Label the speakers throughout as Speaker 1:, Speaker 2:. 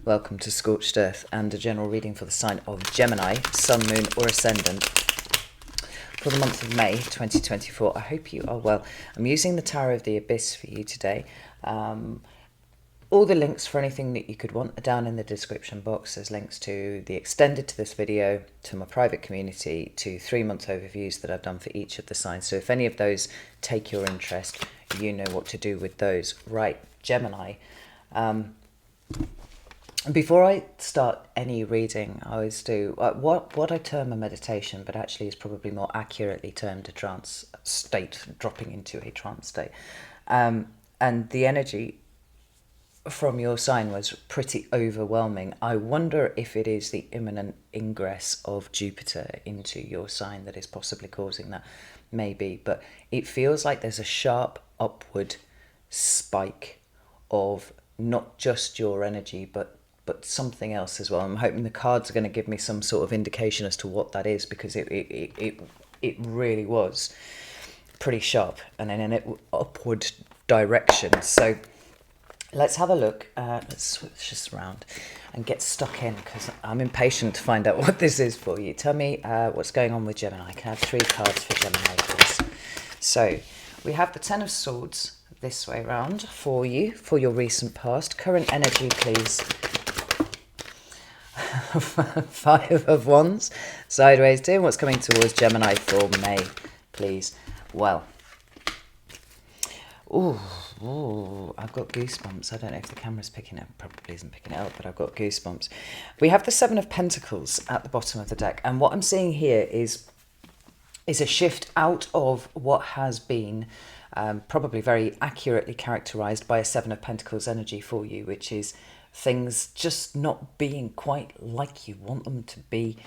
Speaker 1: Welcome to Scorched Earth and a general reading for the sign of Gemini, Sun, Moon or Ascendant for the month of May 2024. I hope you are well. I'm using the Tower of the Abyss for you today. All the links for anything that you could want are down in the description box. There's links to the extended to this video, to my private community, to 3-month overviews that I've done for each of the signs. So if any of those take your interest, you know what to do with those. Right, Gemini. Before I start any reading, I always do what I term a meditation, but actually is probably more accurately termed a trance state, dropping into a trance state. And the energy from your sign was pretty overwhelming. I wonder if it is the imminent ingress of Jupiter into your sign that is possibly causing that. Maybe, but it feels like there's a sharp upward spike of not just your energy, but something else as well. I'm hoping the cards are going to give me some sort of indication as to what that is, because it really was pretty sharp and in an upward direction. So let's have a look. Let's switch this around and get stuck in, because I'm impatient to find out what this is for you. Tell me what's going on with Gemini. Can I have 3 cards for Gemini, please? So we have the Ten of Swords this way around for you, for your recent past. Current energy, please. 5 of Wands, sideways 2. What's coming towards Gemini for May, please? Well, I've got goosebumps. I don't know if the camera's picking it up. Probably isn't picking it up, but I've got goosebumps. We have the 7 of Pentacles at the bottom of the deck, and what I'm seeing here is a shift out of what has been probably very accurately characterized by a 7 of Pentacles energy for you, which is things just not being quite like you want them to be.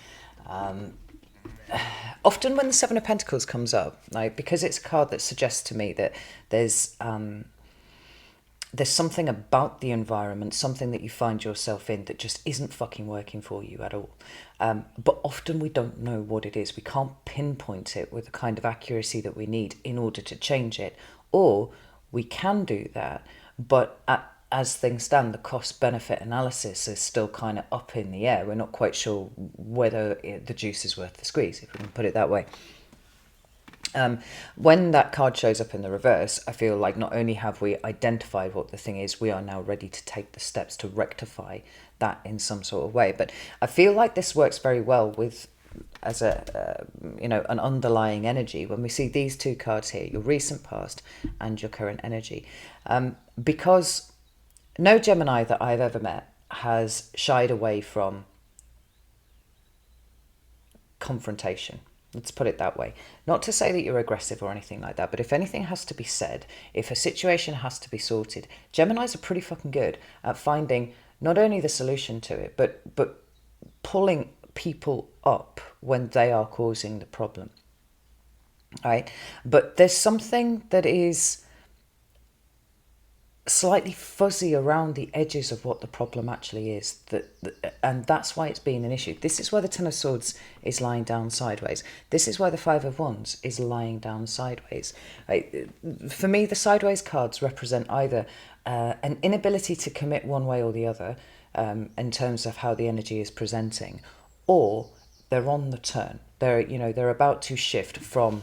Speaker 1: Often when the 7 of Pentacles comes up, like, because it's a card that suggests to me that there's something about the environment, something that you find yourself in that just isn't fucking working for you at all. But often we don't know what it is. We can't pinpoint it with the kind of accuracy that we need in order to change it. Or we can do that, but as things stand, the cost-benefit analysis is still kind of up in the air. We're not quite sure whether the juice is worth the squeeze, if we can put it that way. When that card shows up in the reverse, I feel like not only have we identified what the thing is, we are now ready to take the steps to rectify that in some sort of way. But I feel like this works very well with as a an underlying energy when we see these 2 cards here, your recent past and your current energy, because no Gemini that I've ever met has shied away from confrontation. Let's put it that way. Not to say that you're aggressive or anything like that, but if anything has to be said, if a situation has to be sorted, Geminis are pretty fucking good at finding not only the solution to it, but pulling people up when they are causing the problem. Right? But there's something that is slightly fuzzy around the edges of what the problem actually is, and that's why it's been an issue. This is why the Ten of Swords is lying down sideways. This is why the 5 of Wands is lying down sideways. For me, the sideways cards represent either an inability to commit one way or the other in terms of how the energy is presenting, or they're on the turn. They're about to shift from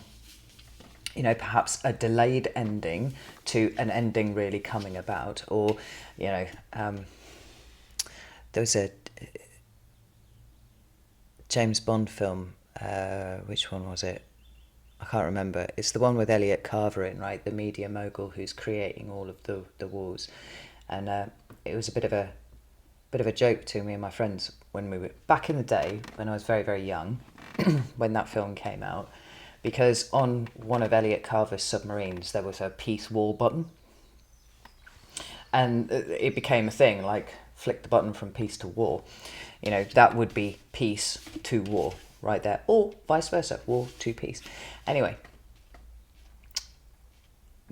Speaker 1: perhaps a delayed ending to an ending really coming about. Or, there was a James Bond film, which one was it? I can't remember. It's the one with Elliot Carver in, right? The media mogul who's creating all of the wars. And it was a bit of a joke to me and my friends when we were, back in the day, when I was very, very young, when that film came out, because on one of Elliot Carver's submarines, there was a peace war button. And it became a thing, like, flick the button from peace to war. That would be peace to war, right there. Or vice versa, war to peace. Anyway,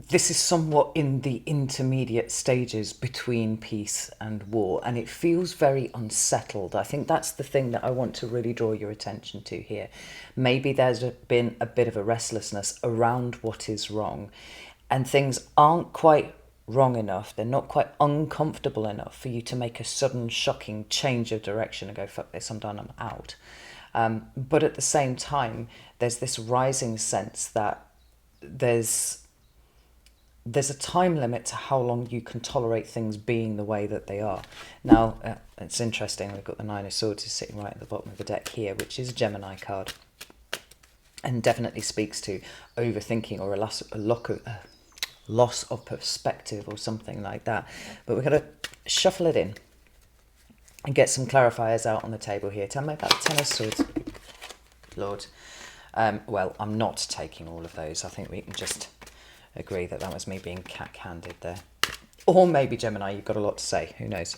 Speaker 1: this is somewhat in the intermediate stages between peace and war, and it feels very unsettled. I think that's the thing that I want to really draw your attention to here. Maybe there's been a bit of a restlessness around what is wrong, and things aren't quite wrong enough, they're not quite uncomfortable enough for you to make a sudden shocking change of direction and go, fuck this, I'm done, I'm out. But at the same time, there's this rising sense that there's a time limit to how long you can tolerate things being the way that they are. Now, it's interesting, we've got the Nine of Swords is sitting right at the bottom of the deck here, which is a Gemini card, and definitely speaks to overthinking or a loss of perspective or something like that. But we're going to shuffle it in and get some clarifiers out on the table here. Tell me about the Ten of Swords, Lord. Well, I'm not taking all of those. I think we can just agree that that was me being cack-handed there. Or maybe, Gemini, you've got a lot to say. Who knows?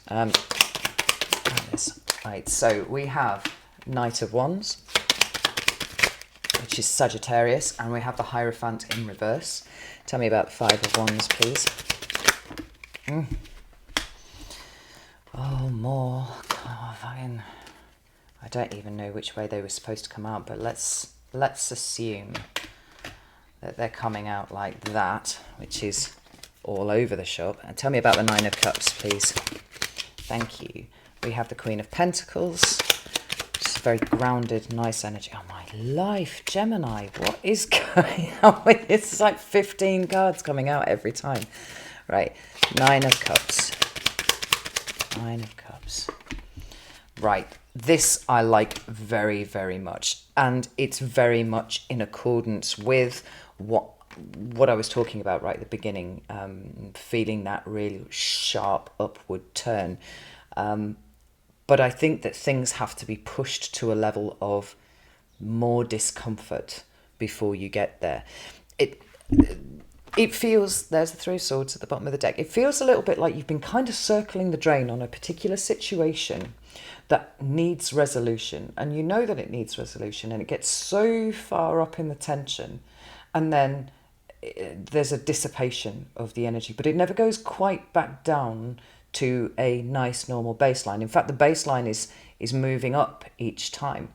Speaker 1: Right, so we have Knight of Wands, which is Sagittarius, and we have the Hierophant in reverse. Tell me about the Five of Wands, please. Oh, more. Oh, I don't even know which way they were supposed to come out, but let's assume that they're coming out like that, which is all over the shop. And tell me about the Nine of Cups, please. Thank you. We have the Queen of Pentacles. Just very grounded, nice energy. Oh my life, Gemini, what is going on with this? It's like 15 cards coming out every time. Right, Nine of Cups. Nine of Cups. Right, this I like very, very much. And it's very much in accordance with what I was talking about right at the beginning, feeling that really sharp upward turn. But I think that things have to be pushed to a level of more discomfort before you get there. It feels, there's the Three of Swords at the bottom of the deck. It feels a little bit like you've been kind of circling the drain on a particular situation that needs resolution. And you know that it needs resolution, and it gets so far up in the tension. And then there's a dissipation of the energy, but it never goes quite back down to a nice normal baseline. In fact, the baseline is moving up each time.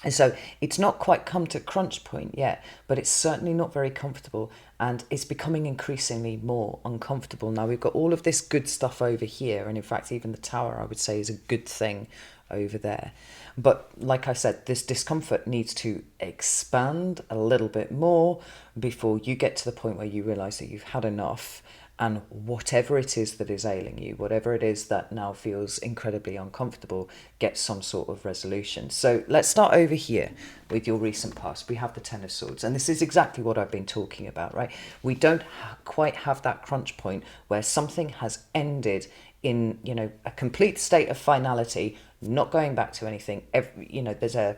Speaker 1: And so it's not quite come to crunch point yet, but it's certainly not very comfortable, and it's becoming increasingly more uncomfortable. Now we've got all of this good stuff over here, and in fact even the Tower I would say is a good thing over there. But like I said, this discomfort needs to expand a little bit more before you get to the point where you realise that you've had enough, and whatever it is that is ailing you, whatever it is that now feels incredibly uncomfortable, gets some sort of resolution. So let's start over here with your recent past. We have the Ten of Swords, and this is exactly what I've been talking about, right? We don't quite have that crunch point where something has ended in, you know, a complete state of finality, not going back to anything. There's a,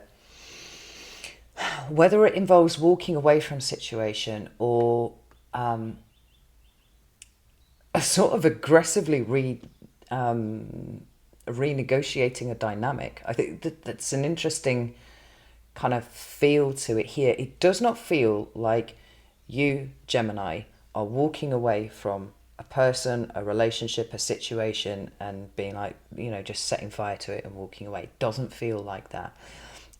Speaker 1: whether it involves walking away from a situation or a sort of aggressively renegotiating a dynamic. I think that's an interesting kind of feel to it here. It does not feel like you, Gemini, are walking away from a person, a relationship, a situation, and being like, you know, just setting fire to it and walking away. It doesn't feel like that.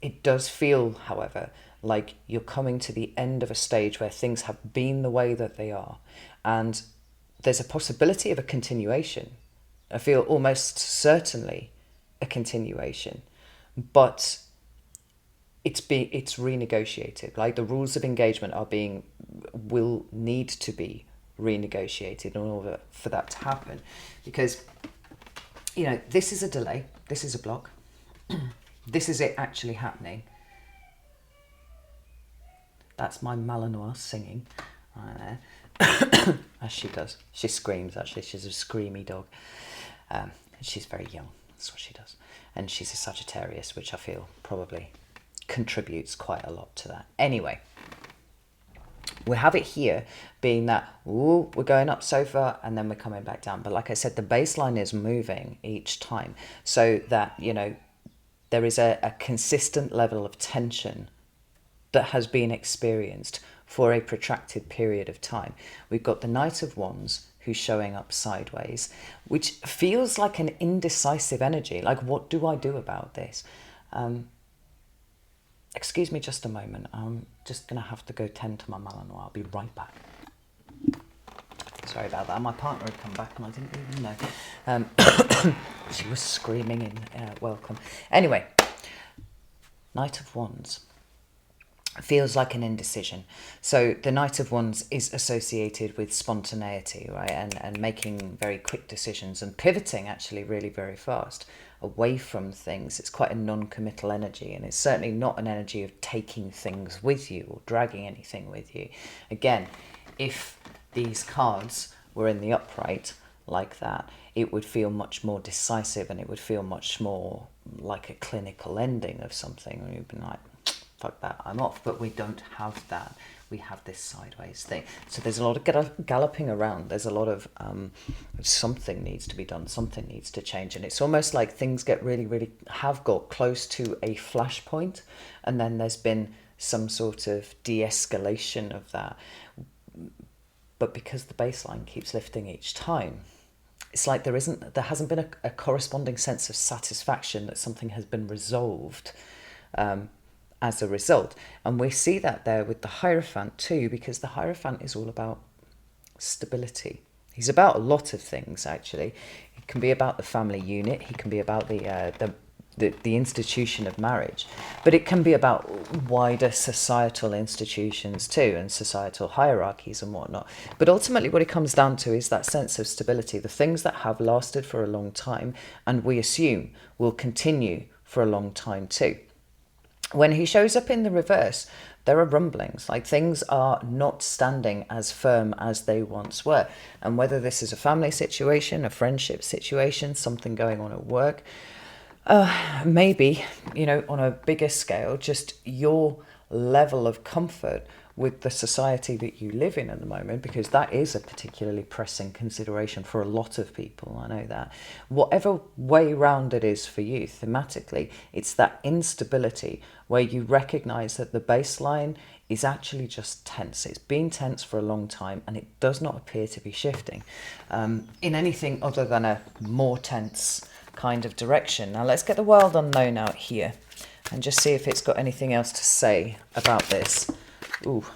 Speaker 1: It does feel, however, like you're coming to the end of a stage where things have been the way that they are, and there's a possibility of a continuation. I feel almost certainly a continuation, but it's renegotiated. Like the rules of engagement will need to be renegotiated in order for that to happen, because, you know, this is a delay, this is a block, this is it actually happening. That's my Malinois singing right there. As she does. She screams, actually. She's a screamy dog. She's very young. That's what she does. And she's a Sagittarius, which I feel probably contributes quite a lot to that. Anyway, we have it here being that, ooh, we're going up so far and then we're coming back down. But like I said, the baseline is moving each time, so that, you know, there is a consistent level of tension that has been experienced for a protracted period of time. We've got the Knight of Wands who's showing up sideways, which feels like an indecisive energy. Like, what do I do about this? Excuse me just a moment. I'm just going to have to go tend to my Malinois. I'll be right back. Sorry about that. My partner had come back and I didn't even know. She was screaming in welcome. Anyway, Knight of Wands feels like an indecision. So the Knight of Wands is associated with spontaneity, right? And making very quick decisions and pivoting actually really very fast away from things. It's quite a non-committal energy, and it's certainly not an energy of taking things with you or dragging anything with you. Again, if these cards were in the upright like that, it would feel much more decisive and it would feel much more like a clinical ending of something. And you'd be like, fuck that, I'm off. But we don't have that. We have this sideways thing. So there's a lot of galloping around. There's a lot of something needs to be done. Something needs to change. And it's almost like things get have got close to a flashpoint. And then there's been some sort of de-escalation of that. But because the baseline keeps lifting each time, it's like there hasn't been a corresponding sense of satisfaction that something has been resolved as a result. And we see that there with the Hierophant too, because the Hierophant is all about stability. He's about a lot of things, actually. He can be about the family unit. He can be about the institution of marriage, but it can be about wider societal institutions too, and societal hierarchies and whatnot. But ultimately what it comes down to is that sense of stability, the things that have lasted for a long time and we assume will continue for a long time too. When he shows up in the reverse, there are rumblings, like things are not standing as firm as they once were. And whether this is a family situation, a friendship situation, something going on at work, maybe, on a bigger scale, just your level of comfort with the society that you live in at the moment, because that is a particularly pressing consideration for a lot of people, I know that. Whatever way round it is for you, thematically, it's that instability where you recognise that the baseline is actually just tense. It's been tense for a long time and it does not appear to be shifting in anything other than a more tense kind of direction. Now let's get the Wild Unknown out here and just see if it's got anything else to say about this. Ooh.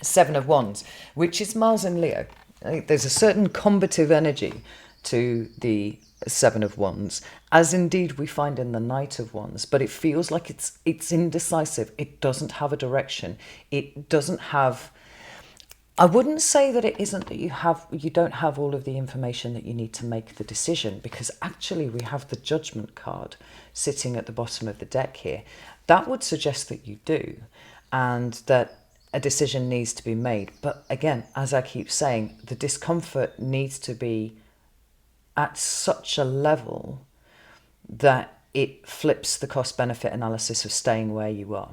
Speaker 1: Seven of Wands, which is Mars and Leo. I think there's a certain combative energy to the Seven of Wands, as indeed we find in the Knight of Wands, but it feels like it's indecisive. It doesn't have a direction. It doesn't have... I wouldn't say that it isn't that you don't have all of the information that you need to make the decision, because actually we have the Judgment card sitting at the bottom of the deck here. That would suggest that you do, and that a decision needs to be made. But again, as I keep saying, the discomfort needs to be at such a level that it flips the cost-benefit analysis of staying where you are.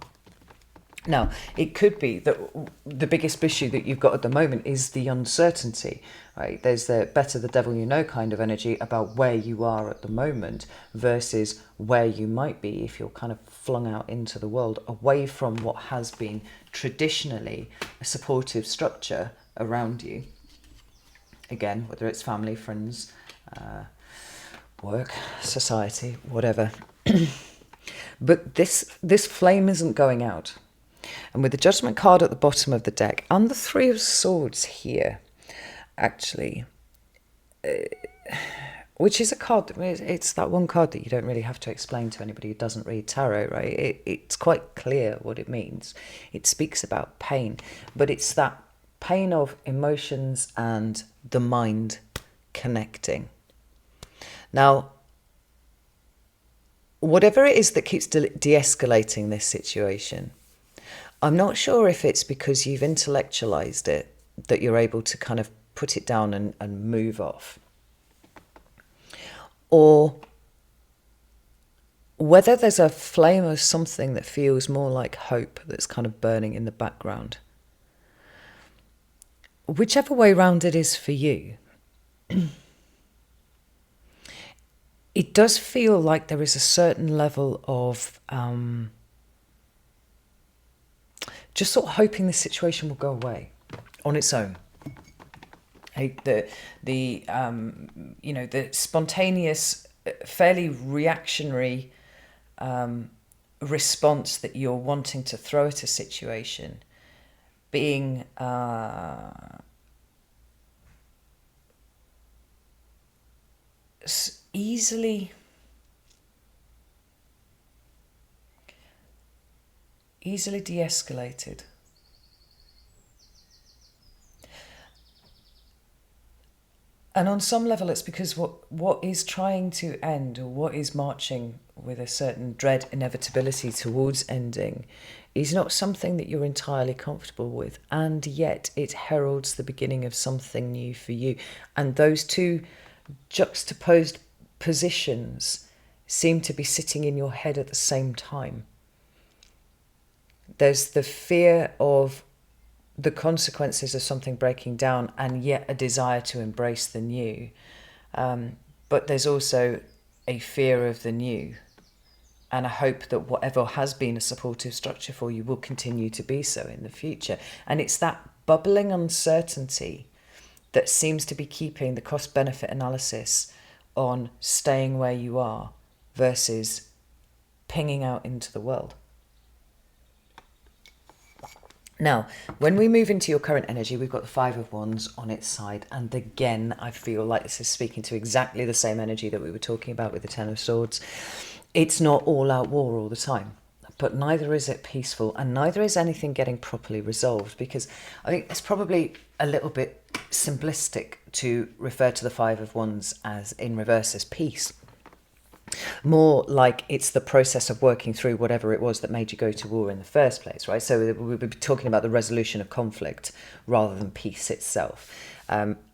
Speaker 1: Now, it could be that the biggest issue that you've got at the moment is the uncertainty, right? There's the better the devil you know kind of energy about where you are at the moment versus where you might be if you're kind of flung out into the world away from what has been traditionally a supportive structure around you. Again, whether it's family, friends, work, society, whatever. But this flame isn't going out. And with the Judgment card at the bottom of the deck and the Three of Swords here, actually, which is a card, it's that one card that you don't really have to explain to anybody who doesn't read tarot, right? It's quite clear what it means. It speaks about pain, but it's that pain of emotions and the mind connecting. Now, whatever it is that keeps de-escalating this situation, I'm not sure if it's because you've intellectualized it that you're able to kind of put it down and move off, or whether there's a flame of something that feels more like hope that's kind of burning in the background. Whichever way round it is for you, it does feel like there is a certain level of just sort of hoping the situation will go away on its own. The spontaneous, fairly reactionary response that you're wanting to throw at a situation being easily de-escalated. And on some level, it's because what is trying to end, or what is marching with a certain dread inevitability towards ending, is not something that you're entirely comfortable with. And yet it heralds the beginning of something new for you. And those two juxtaposed positions seem to be sitting in your head at the same time. There's the fear of the consequences of something breaking down, and yet a desire to embrace the new. But there's also a fear of the new, and a hope that whatever has been a supportive structure for you will continue to be so in the future. And it's that bubbling uncertainty that seems to be keeping the cost-benefit analysis on staying where you are versus pinging out into the world. Now, when we move into your current energy, we've got the Five of Wands on its side. And again, I feel like this is speaking to exactly the same energy that we were talking about with the Ten of Swords. It's not all out war all the time, but neither is it peaceful, and neither is anything getting properly resolved, because I think it's probably a little bit simplistic to refer to the Five of Wands as in reverse as peace. More like it's the process of working through whatever it was that made you go to war in the first place, right? So we'll be talking about the resolution of conflict rather than peace itself,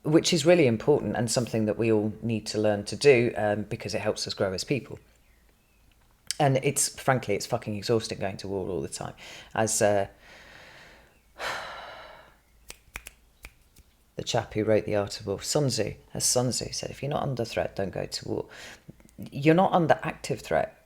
Speaker 1: which is really important and something that we all need to learn to do, because it helps us grow as people. And it's fucking exhausting going to war all the time. As the chap who wrote The Art of War, Sun Tzu said, if you're not under threat, don't go to war. You're not under active threat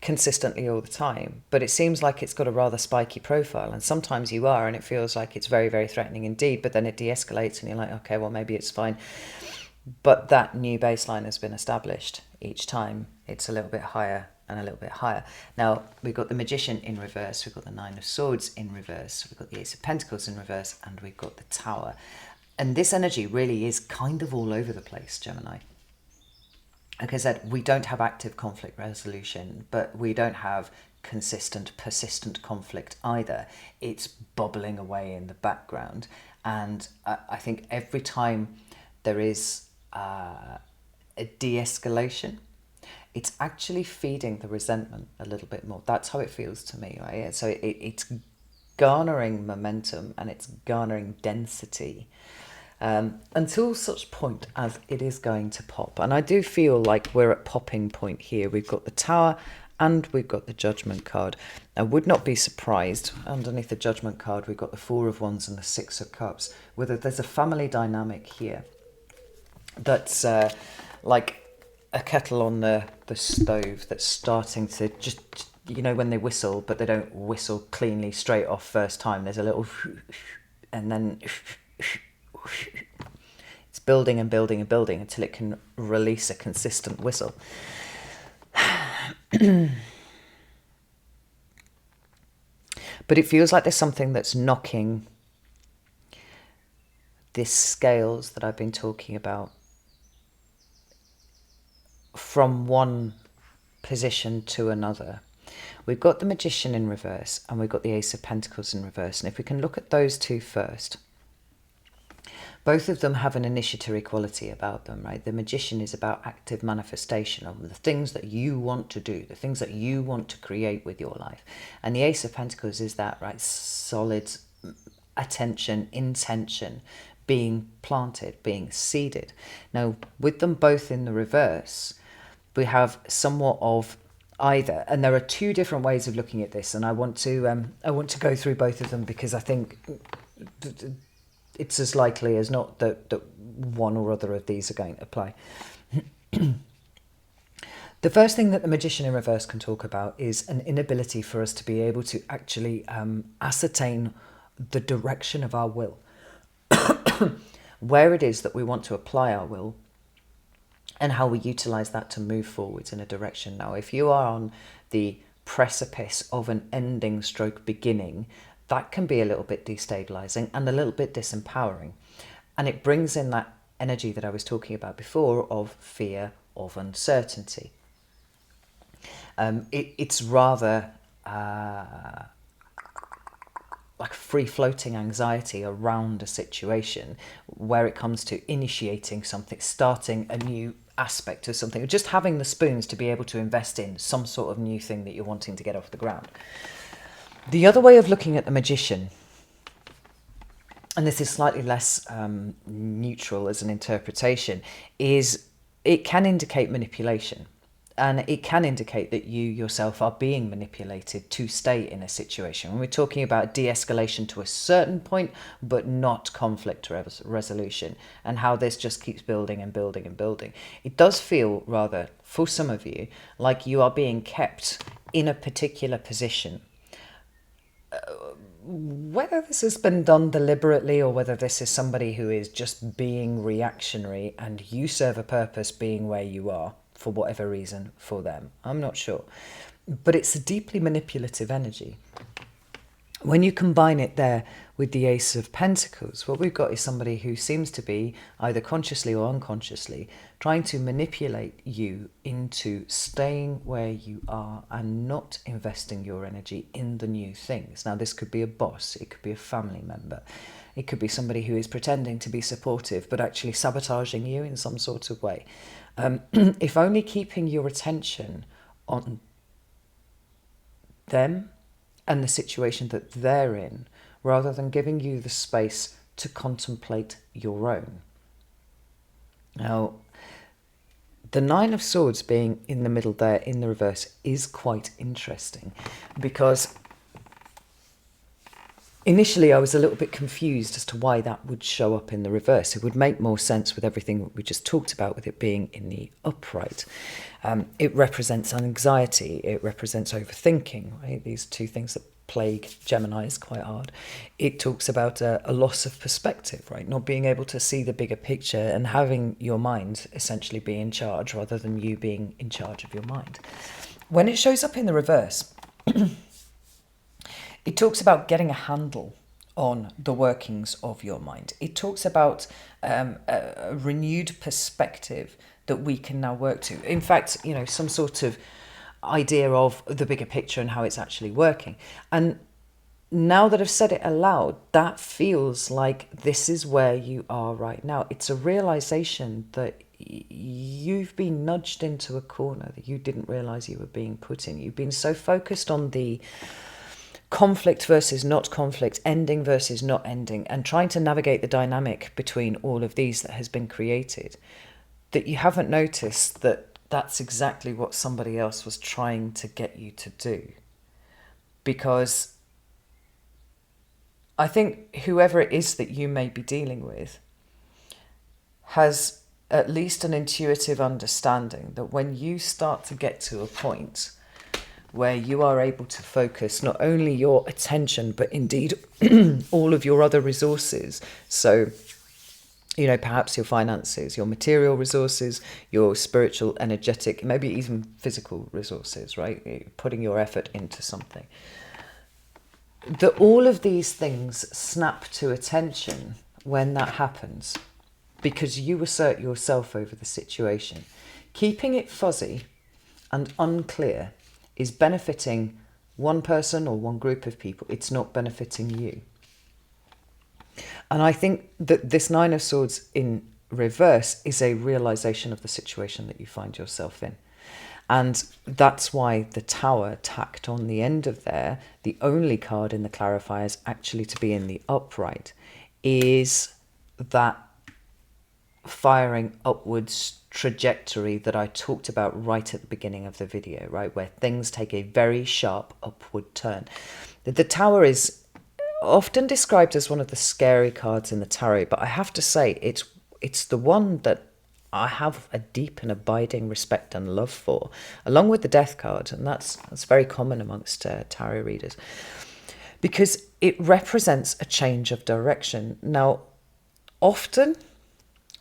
Speaker 1: consistently all the time, but it seems like it's got a rather spiky profile, and sometimes you are, and it feels like it's very, very threatening indeed, but then it de-escalates and you're like, okay, well, maybe it's fine. But that new baseline has been established each time. It's a little bit higher and a little bit higher. Now, we've got the Magician in reverse, we've got the Nine of Swords in reverse, we've got the Ace of Pentacles in reverse, and we've got the Tower. And this energy really is kind of all over the place, Gemini. Like I said, we don't have active conflict resolution, but we don't have consistent, persistent conflict either. It's bubbling away in the background. And I think every time there is a de-escalation, it's actually feeding the resentment a little bit more. That's how it feels to me, right? So it's garnering momentum and it's garnering density, until such point as it is going to pop. And I do feel like we're at popping point here. We've got the Tower and we've got the Judgment card. I would not be surprised, underneath the Judgment card, we've got the Four of Wands and the Six of Cups, whether there's a family dynamic here that's like a kettle on the stove that's starting to just, you know, when they whistle, but they don't whistle cleanly straight off first time. There's a little and then it's building and building and building until it can release a consistent whistle. But it feels like there's something that's knocking this scales that I've been talking about from one position to another. We've got the Magician in reverse and we've got the Ace of Pentacles in reverse. And if we can look at those two first, both of them have an initiatory quality about them, right? The Magician is about active manifestation of the things that you want to do, the things that you want to create with your life. And the Ace of Pentacles is that, right, solid attention, intention, being planted, being seeded. Now, with them both in the reverse, we have somewhat of either, and there are two different ways of looking at this, and I want to go through both of them, because I think it's as likely as not that one or other of these are going to apply. The first thing that the Magician in reverse can talk about is an inability for us to be able to actually ascertain the direction of our will, where it is that we want to apply our will, and how we utilize that to move forwards in a direction. Now, if you are on the precipice of an ending stroke beginning, that can be a little bit destabilizing and a little bit disempowering. And it brings in that energy that I was talking about before of fear, of uncertainty. It's rather like free-floating anxiety around a situation where it comes to initiating something, starting a new aspect of something, or just having the spoons to be able to invest in some sort of new thing that you're wanting to get off the ground. The other way of looking at the magician, and this is slightly less neutral as an interpretation, is it can indicate manipulation. And it can indicate that you yourself are being manipulated to stay in a situation. When we're talking about de-escalation to a certain point, but not conflict resolution, and how this just keeps building and building and building. It does feel rather, for some of you, like you are being kept in a particular position. Whether this has been done deliberately or whether this is somebody who is just being reactionary and you serve a purpose being where you are, for whatever reason, for them. I'm not sure. But it's a deeply manipulative energy. When you combine it there with the Ace of Pentacles, what we've got is somebody who seems to be, either consciously or unconsciously, trying to manipulate you into staying where you are and not investing your energy in the new things. Now, this could be a boss, it could be a family member, it could be somebody who is pretending to be supportive but actually sabotaging you in some sort of way. If only keeping your attention on them and the situation that they're in, rather than giving you the space to contemplate your own. Now, the Nine of Swords being in the middle there in the reverse is quite interesting, because initially I was a little bit confused as to why that would show up in the reverse. It would make more sense with everything we just talked about, with it being in the upright. It represents anxiety, it represents overthinking, right? These two things that plague Geminis quite hard. It talks about a loss of perspective, right? Not being able to see the bigger picture and having your mind essentially be in charge rather than you being in charge of your mind. When it shows up in the reverse, it talks about getting a handle on the workings of your mind. It talks about a renewed perspective that we can now work to. In fact, some sort of idea of the bigger picture and how it's actually working. And now that I've said it aloud, that feels like this is where you are right now. It's a realization that you've been nudged into a corner that you didn't realize you were being put in. You've been so focused on the conflict versus not conflict, ending versus not ending, and trying to navigate the dynamic between all of these that has been created, that you haven't noticed that that's exactly what somebody else was trying to get you to do. Because I think whoever it is that you may be dealing with has at least an intuitive understanding that when you start to get to a point where you are able to focus not only your attention, but indeed all of your other resources. So, perhaps your finances, your material resources, your spiritual, energetic, maybe even physical resources, right? Putting your effort into something. That all of these things snap to attention when that happens, because you assert yourself over the situation. Keeping it fuzzy and unclear is benefiting one person or one group of people. It's not benefiting you. And I think that this Nine of Swords in reverse is a realization of the situation that you find yourself in. And that's why the Tower tacked on the end of there, the only card in the clarifiers actually to be in the upright, is that firing upwards trajectory that I talked about right at the beginning of the video, right, where things take a very sharp upward turn. The Tower is often described as one of the scary cards in the tarot, but I have to say it's the one that I have a deep and abiding respect and love for, along with the Death card, and that's very common amongst tarot readers, because it represents a change of direction. Now, often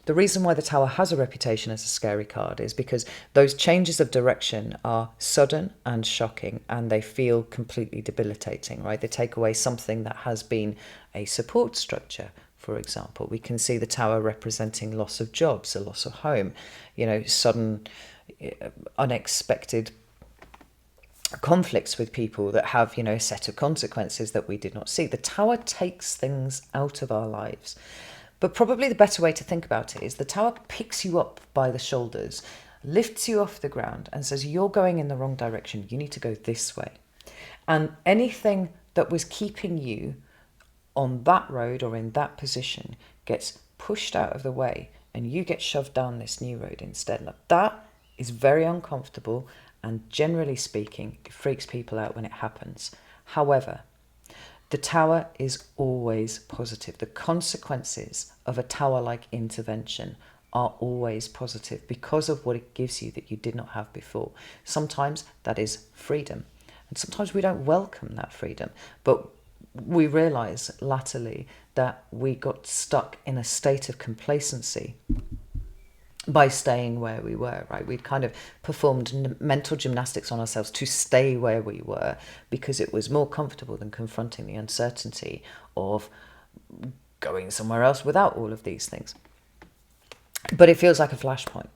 Speaker 1: the reason why the Tower has a reputation as a scary card is because those changes of direction are sudden and shocking, and they feel completely debilitating, right? They take away something that has been a support structure for example. We can see the Tower representing loss of jobs, a loss of home, sudden, unexpected conflicts with people that have, a set of consequences that we did not see. The Tower takes things out of our lives. But probably the better way to think about it is the Tower picks you up by the shoulders, lifts you off the ground and says, you're going in the wrong direction. You need to go this way. And anything that was keeping you on that road or in that position gets pushed out of the way and you get shoved down this new road instead. Now, that is very uncomfortable, and generally speaking, it freaks people out when it happens. However, the Tower is always positive. The consequences of a Tower-like intervention are always positive because of what it gives you that you did not have before. Sometimes that is freedom, and sometimes we don't welcome that freedom, but we realise latterly that we got stuck in a state of complacency by staying where we were, right? We'd kind of performed mental gymnastics on ourselves to stay where we were because it was more comfortable than confronting the uncertainty of going somewhere else without all of these things. But it feels like a flashpoint.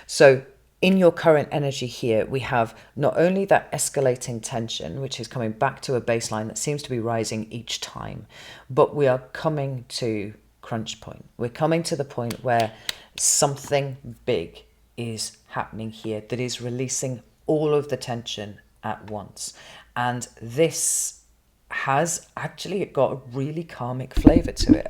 Speaker 1: So in your current energy here, we have not only that escalating tension, which is coming back to a baseline that seems to be rising each time, but we are coming to crunch point. We're coming to the point where something big is happening here that is releasing all of the tension at once. And this has actually got a really karmic flavour to it.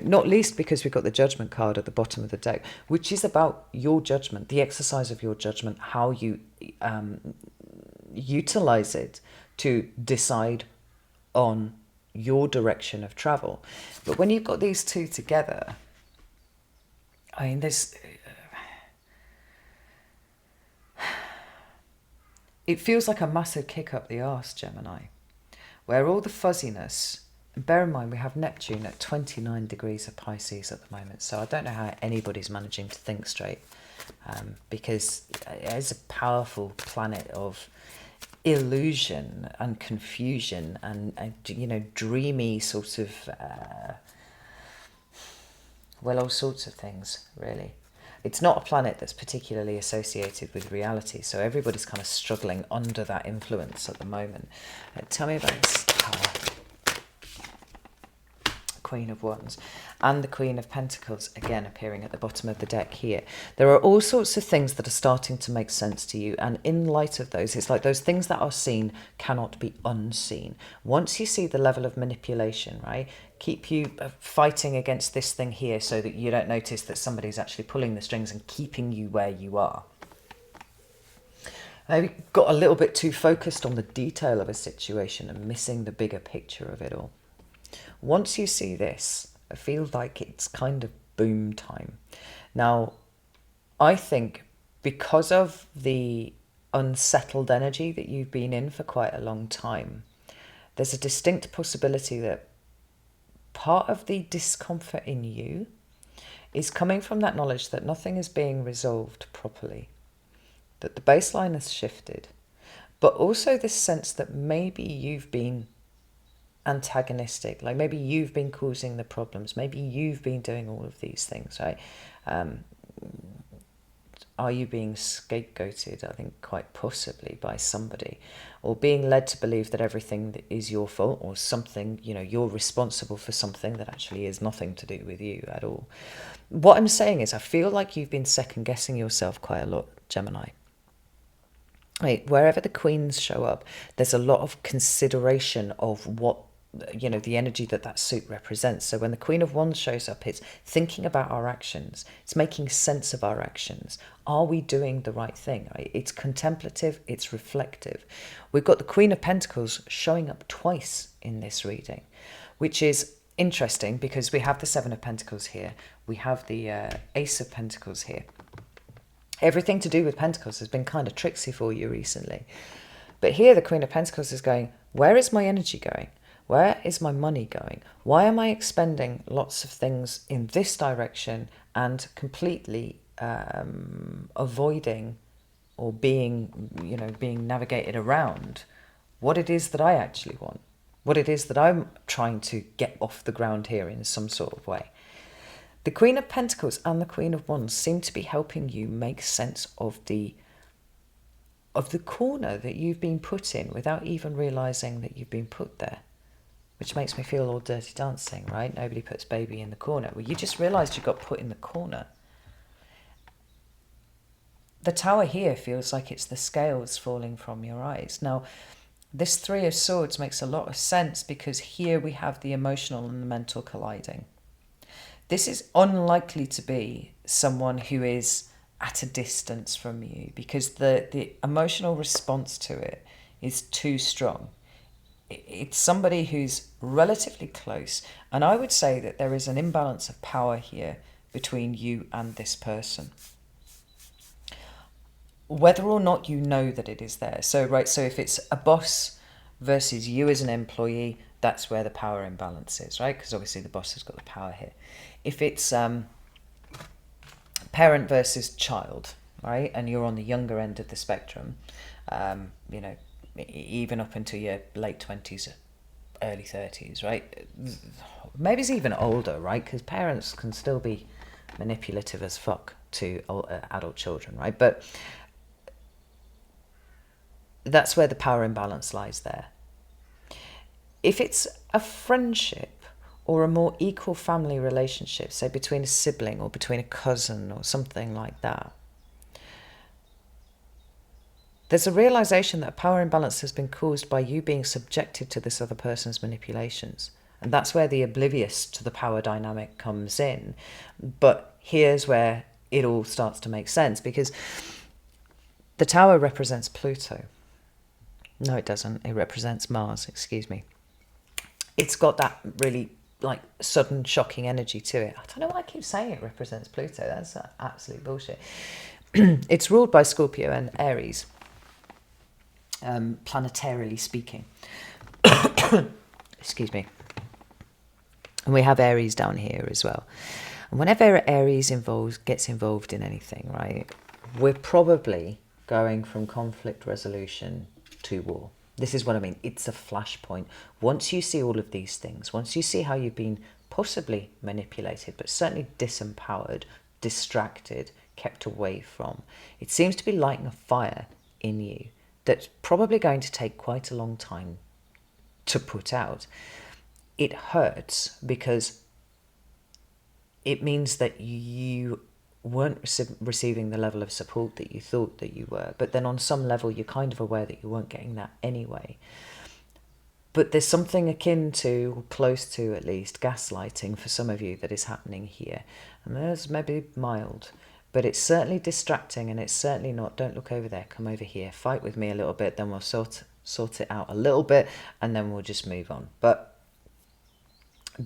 Speaker 1: Not least because we've got the judgment card at the bottom of the deck, which is about your judgment, the exercise of your judgment, how you utilise it to decide on your direction of travel. But when you've got these two together, it feels like a massive kick up the arse, Gemini, where all the fuzziness, and bear in mind we have Neptune at 29 degrees of Pisces at the moment, so I don't know how anybody's managing to think straight, because it is a powerful planet of illusion and confusion and dreamy sort of all sorts of things, really. It's not a planet that's particularly associated with reality, so everybody's kind of struggling under that influence at the moment. Tell me about this Queen of Wands and the Queen of Pentacles, again appearing at the bottom of the deck here. There are all sorts of things that are starting to make sense to you, and in light of those, it's like those things that are seen cannot be unseen. Once you see the level of manipulation, right, keep you fighting against this thing here so that you don't notice that somebody's actually pulling the strings and keeping you where you are. Maybe got a little bit too focused on the detail of a situation and missing the bigger picture of it all. Once you see this, I feel like it's kind of boom time. Now, I think because of the unsettled energy that you've been in for quite a long time, there's a distinct possibility that part of the discomfort in you is coming from that knowledge that nothing is being resolved properly, that the baseline has shifted, but also this sense that maybe you've been antagonistic, like maybe you've been causing the problems, maybe you've been doing all of these things, right? Are you being scapegoated? I think quite possibly by somebody, or being led to believe that everything is your fault, or something, you're responsible for something that actually is nothing to do with you at all. What I'm saying is I feel like you've been second guessing yourself quite a lot, Gemini. Right, wherever the queens show up, there's a lot of consideration of what the energy that suit represents. So when the Queen of Wands shows up, it's thinking about our actions. It's making sense of our actions. Are we doing the right thing? Right? It's contemplative. It's reflective. We've got the Queen of Pentacles showing up twice in this reading, which is interesting because we have the Seven of Pentacles here. We have the Ace of Pentacles here. Everything to do with Pentacles has been kind of tricksy for you recently. But here the Queen of Pentacles is going, where is my energy going? Where is my money going? Why am I expending lots of things in this direction and completely avoiding or being navigated around what it is that I actually want? what it is that I'm trying to get off the ground here in some sort of way. The Queen of Pentacles and the Queen of Wands seem to be helping you make sense of the corner that you've been put in without even realising that you've been put there. Which makes me feel all Dirty Dancing, right? Nobody puts baby in the corner. Well, you just realised you got put in the corner. The Tower here feels like it's the scales falling from your eyes. Now, this Three of Swords makes a lot of sense because here we have the emotional and the mental colliding. This is unlikely to be someone who is at a distance from you because the emotional response to it is too strong. It's somebody who's relatively close, and I would say that there is an imbalance of power here between you and this person. Whether or not you know that it is there. So if it's a boss versus you as an employee, that's where the power imbalance is, right? Because obviously the boss has got the power here. If it's parent versus child, right, and you're on the younger end of the spectrum, even up into your late 20s, early 30s, right? Maybe it's even older, right? Because parents can still be manipulative as fuck to adult children, right? But that's where the power imbalance lies there. If it's a friendship or a more equal family relationship, say between a sibling or between a cousin or something like that, there's a realization that a power imbalance has been caused by you being subjected to this other person's manipulations. And that's where the oblivious to the power dynamic comes in. But here's where it all starts to make sense, because the Tower represents Pluto. No, it doesn't. It represents Mars, excuse me. It's got that really sudden, shocking energy to it. I don't know why I keep saying it represents Pluto. That's absolute bullshit. It's ruled by Scorpio and Aries. Planetarily speaking. Excuse me. And we have Aries down here as well. And whenever Aries gets involved in anything, right, we're probably going from conflict resolution to war. This is what I mean. It's a flashpoint. Once you see all of these things, once you see how you've been possibly manipulated, but certainly disempowered, distracted, kept away from, it seems to be lighting a fire in you that's probably going to take quite a long time to put out. It hurts because it means that you weren't receiving the level of support that you thought that you were. But then on some level, you're kind of aware that you weren't getting that anyway. But there's something akin to, or close to at least, gaslighting for some of you that is happening here. And there's maybe mild, but it's certainly distracting, and it's certainly not, don't look over there, come over here, fight with me a little bit, then we'll sort it out a little bit, and then we'll just move on. But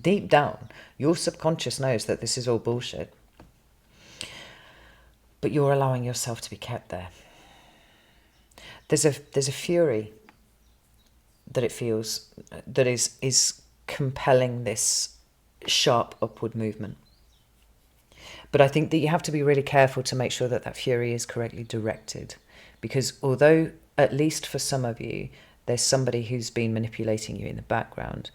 Speaker 1: deep down, your subconscious knows that this is all bullshit. But you're allowing yourself to be kept there. There's a fury that it feels that is compelling this sharp upward movement. But I think that you have to be really careful to make sure that that fury is correctly directed. Because although, at least for some of you, there's somebody who's been manipulating you in the background,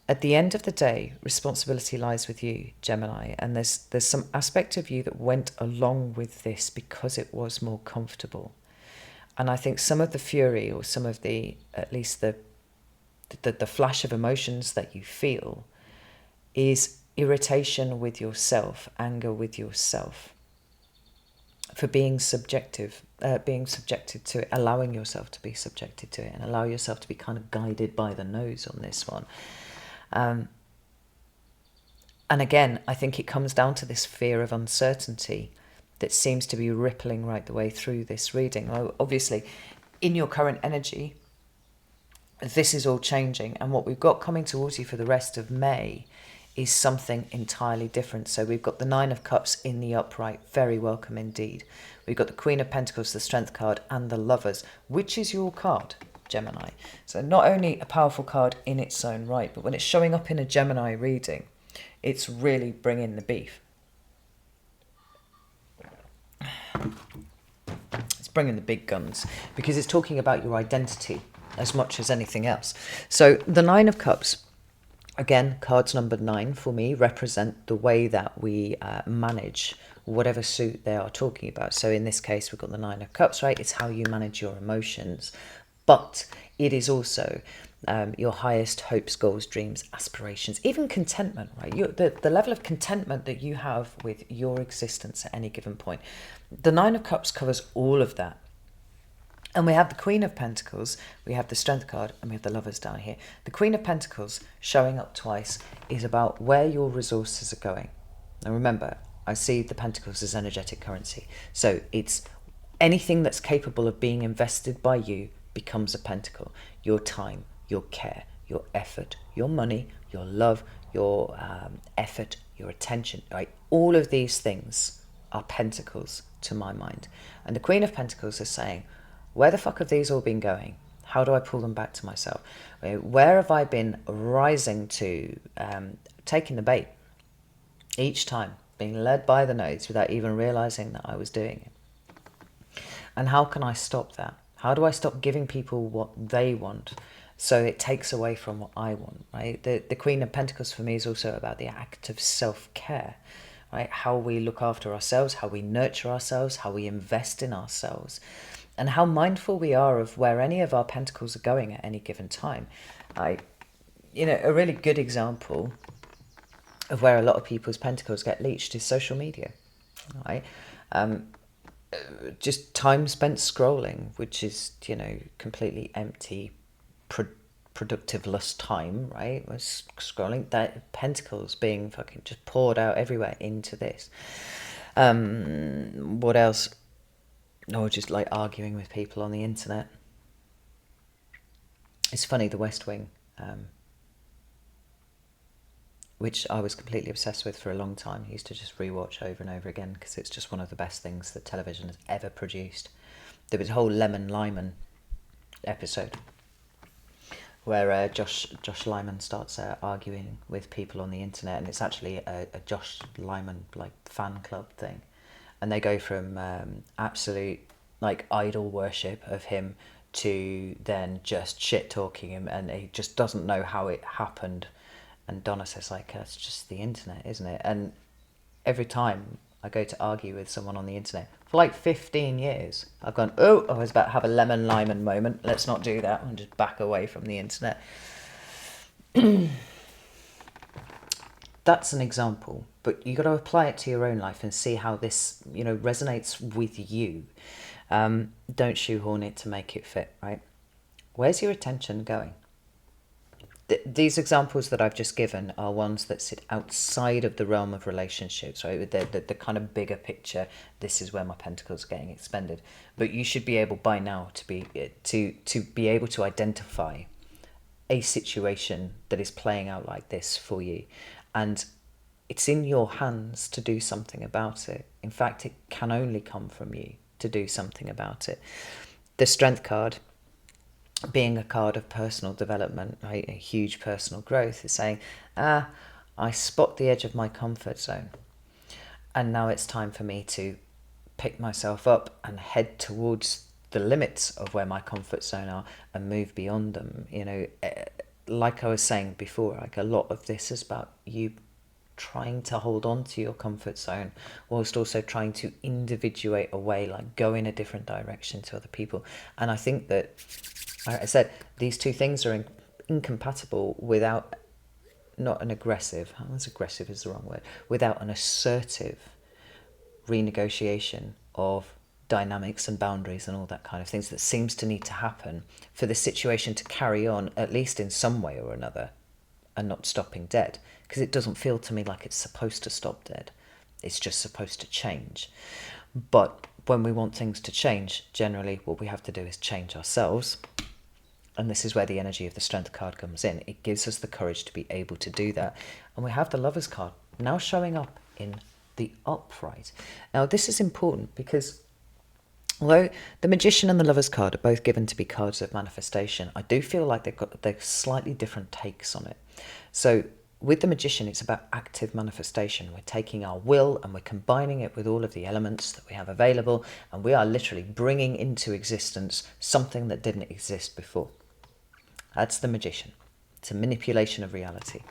Speaker 1: at the end of the day, responsibility lies with you, Gemini. And there's some aspect of you that went along with this because it was more comfortable. And I think some of the fury, or some of the, at least the flash of emotions that you feel, is irritation with yourself, anger with yourself, for being subjected to it, allowing yourself to be subjected to it, and allow yourself to be kind of guided by the nose on this one. And again, I think it comes down to this fear of uncertainty that seems to be rippling right the way through this reading. Obviously, in your current energy, this is all changing. And what we've got coming towards you for the rest of May is something entirely different. So we've got the Nine of Cups in the upright, very welcome indeed. We've got the Queen of Pentacles, the Strength card, and the Lovers. Which is your card, Gemini? So not only a powerful card in its own right, but when it's showing up in a Gemini reading, it's really bringing the beef. It's bringing the big guns, because it's talking about your identity, as much as anything else. So the Nine of Cups, again, cards numbered 9 for me, represent the way that we manage whatever suit they are talking about. So in this case, we've got the Nine of Cups, right? It's how you manage your emotions. But it is also your highest hopes, goals, dreams, aspirations, even contentment, right? The level of contentment that you have with your existence at any given point. The Nine of Cups covers all of that. And we have the Queen of Pentacles, we have the Strength card, and we have the Lovers down here. The Queen of Pentacles, showing up twice, is about where your resources are going. Now remember, I see the Pentacles as energetic currency. So it's anything that's capable of being invested by you becomes a Pentacle. Your time, your care, your effort, your money, your love, your effort, your attention, right? All of these things are Pentacles to my mind. And the Queen of Pentacles is saying, where the fuck have these all been going? How do I pull them back to myself? Where have I been rising to, taking the bait each time, being led by the nose without even realizing that I was doing it? And how can I stop that? How do I stop giving people what they want so it takes away from what I want, right? The Queen of Pentacles for me is also about the act of self-care, right? How we look after ourselves, how we nurture ourselves, how we invest in ourselves, and how mindful we are of where any of our pentacles are going at any given time. A really good example of where a lot of people's pentacles get leached is social media, right? Just time spent scrolling, which is, completely empty, productiveless time, right? We're scrolling, that pentacles being fucking just poured out everywhere into this. What else? Or just like arguing with people on the internet. It's funny, The West Wing, which I was completely obsessed with for a long time. I used to just rewatch over and over again because it's just one of the best things that television has ever produced. There was a whole Lemon Lyman episode where Josh Lyman starts arguing with people on the internet, and it's actually a Josh Lyman like fan club thing. And they go from absolute like idol worship of him to then just shit talking him, and he just doesn't know how it happened. And Donna says like, it's just the internet, isn't it? And every time I go to argue with someone on the internet for like 15 years, I've gone, I was about to have a Lemon Lyman moment. Let's not do that and just back away from the internet. That's an example, but you got to apply it to your own life and see how this, resonates with you. Don't shoehorn it to make it fit, right? Where's your attention going? These examples that I've just given are ones that sit outside of the realm of relationships, right? The kind of bigger picture. This is where my pentacles are getting expended. But you should be able by now to be able to identify a situation that is playing out like this for you. And it's in your hands to do something about it. In fact, it can only come from you to do something about it. The Strength card, being a card of personal development, right, a huge personal growth, is saying, I spot the edge of my comfort zone. And now it's time for me to pick myself up and head towards the limits of where my comfort zone are and move beyond them. Like I was saying before, like a lot of this is about you trying to hold on to your comfort zone whilst also trying to individuate away, like go in a different direction to other people. And I think that, like I said, these two things are incompatible without not an aggressive, aggressive is the wrong word, without an assertive renegotiation of dynamics and boundaries and all that kind of things that seems to need to happen for the situation to carry on, at least in some way or another, and not stopping dead. Because it doesn't feel to me like it's supposed to stop dead. It's just supposed to change. But when we want things to change, generally what we have to do is change ourselves. And this is where the energy of the Strength card comes in. It gives us the courage to be able to do that. And we have the Lovers card now showing up in the upright. Now this is important because although the Magician and the Lovers card are both given to be cards of manifestation, I do feel like they're slightly different takes on it. So with the Magician, it's about active manifestation. We're taking our will and we're combining it with all of the elements that we have available, and we are literally bringing into existence something that didn't exist before. That's the Magician. It's a manipulation of reality.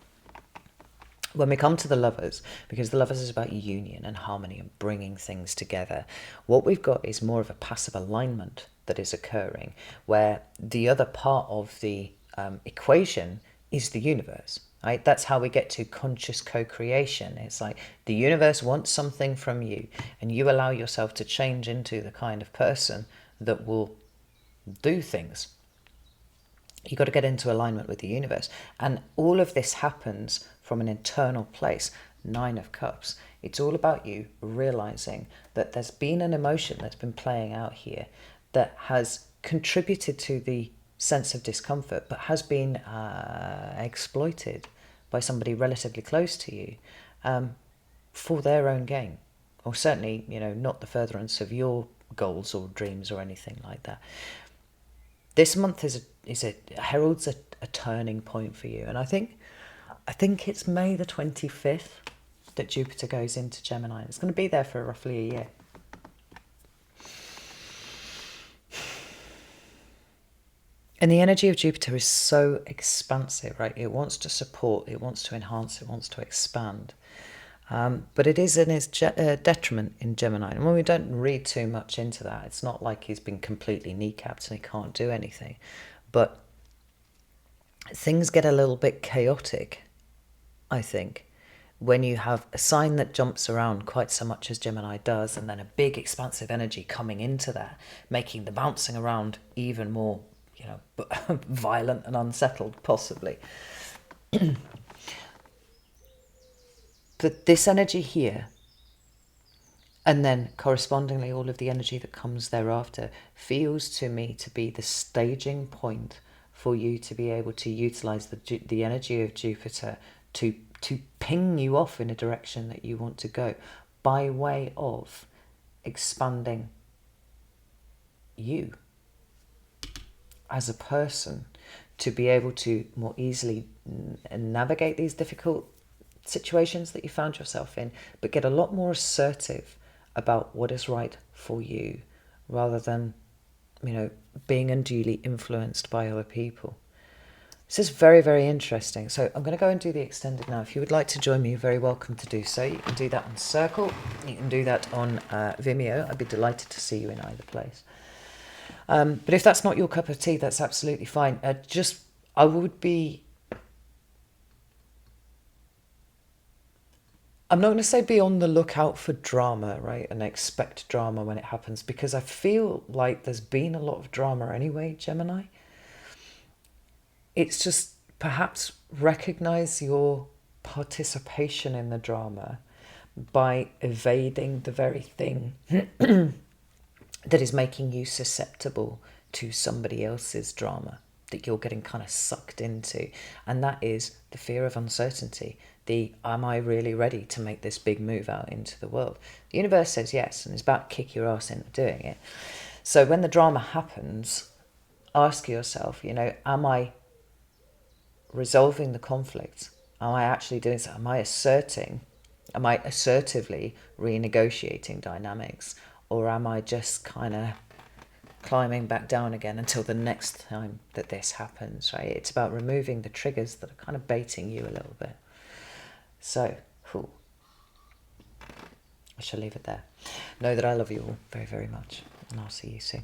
Speaker 1: When we come to the Lovers, because the Lovers is about union and harmony and bringing things together, what we've got is more of a passive alignment that is occurring, where the other part of the equation is the universe. Right? That's how we get to conscious co-creation. It's like the universe wants something from you, and you allow yourself to change into the kind of person that will do things. You've got to get into alignment with the universe. And all of this happens from an internal place. 9 of Cups. It's all about you realizing that there's been an emotion that's been playing out here that has contributed to the sense of discomfort, but has been exploited by somebody relatively close to you for their own gain. Or certainly, not the furtherance of your goals or dreams or anything like that. This month heralds a turning point for you, and I think it's May the 25th that Jupiter goes into Gemini. It's going to be there for roughly a year. And the energy of Jupiter is so expansive, right? It wants to support, it wants to enhance, it wants to expand. But it is in his detriment in Gemini. And when we don't read too much into that, it's not like he's been completely kneecapped and he can't do anything. But things get a little bit chaotic, I think, when you have a sign that jumps around quite so much as Gemini does, and then a big expansive energy coming into that, making the bouncing around even more, violent and unsettled, possibly. But this energy here, and then correspondingly all of the energy that comes thereafter, feels to me to be the staging point for you to be able to utilize the energy of Jupiter to ping you off in a direction that you want to go, by way of expanding you as a person, to be able to more easily navigate these difficult situations that you found yourself in, but get a lot more assertive about what is right for you, rather than, being unduly influenced by other people. This is very, very interesting. So I'm going to go and do the extended now. If you would like to join me, you're very welcome to do so. You can do that on Circle. You can do that on Vimeo. I'd be delighted to see you in either place. But if that's not your cup of tea, that's absolutely fine. I would be... I'm not going to say be on the lookout for drama, right? And expect drama when it happens, because I feel like there's been a lot of drama anyway, Gemini. It's just perhaps recognize your participation in the drama by evading the very thing that is making you susceptible to somebody else's drama that you're getting kind of sucked into. And that is the fear of uncertainty. Am I really ready to make this big move out into the world? The universe says yes, and it's about to kick your ass into doing it. So when the drama happens, ask yourself, am I resolving the conflict? Am I actually doing so? Am I assertively renegotiating dynamics? Or am I just kind of climbing back down again until the next time that this happens, right? It's about removing the triggers that are kind of baiting you a little bit. So, cool. I shall leave it there. Know that I love you all very, very much, and I'll see you soon.